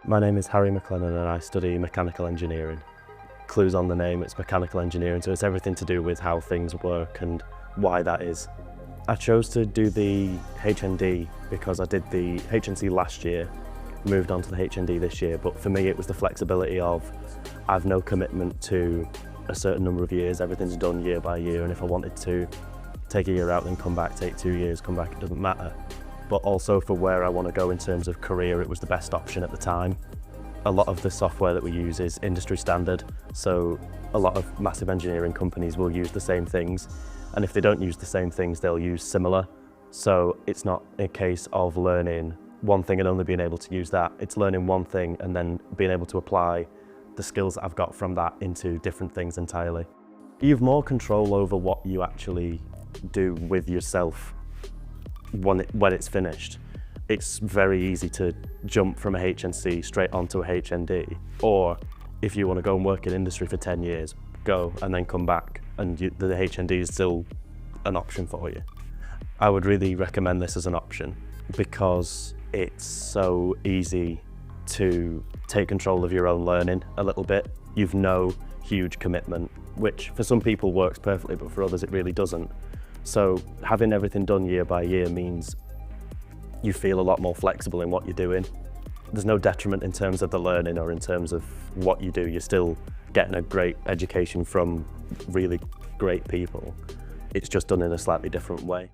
My name is Harry McLennan and I study mechanical engineering. Clues on the name, it's mechanical engineering, so it's everything to do with how things work and why that is. I chose to do the HND because I did the HNC last year, moved on to the HND this year, but for me it was the flexibility of I've no commitment to a certain number of years, everything's done year by year, and if I wanted to take a year out then come back, take 2 years, come back, it doesn't matter. But also for where I want to go in terms of career, it was the best option at the time. A lot of the software that we use is industry standard, so a lot of massive engineering companies will use the same things, and if they don't use the same things, they'll use similar. So it's not a case of learning one thing and only being able to use that. It's learning one thing and then being able to apply the skills that I've got from that into different things entirely. You have more control over what you actually do with yourself when it's finished. It's very easy to jump from a HNC straight onto a HND, or if you want to go and work in industry for 10 years, go and then come back and the HND is still an option for you. I would really recommend this as an option because it's so easy to take control of your own learning a little bit. You've no huge commitment, which for some people works perfectly, but for others it really doesn't. So having everything done year by year means you feel a lot more flexible in what you're doing. There's no detriment in terms of the learning or in terms of what you do. You're still getting a great education from really great people. It's just done in a slightly different way.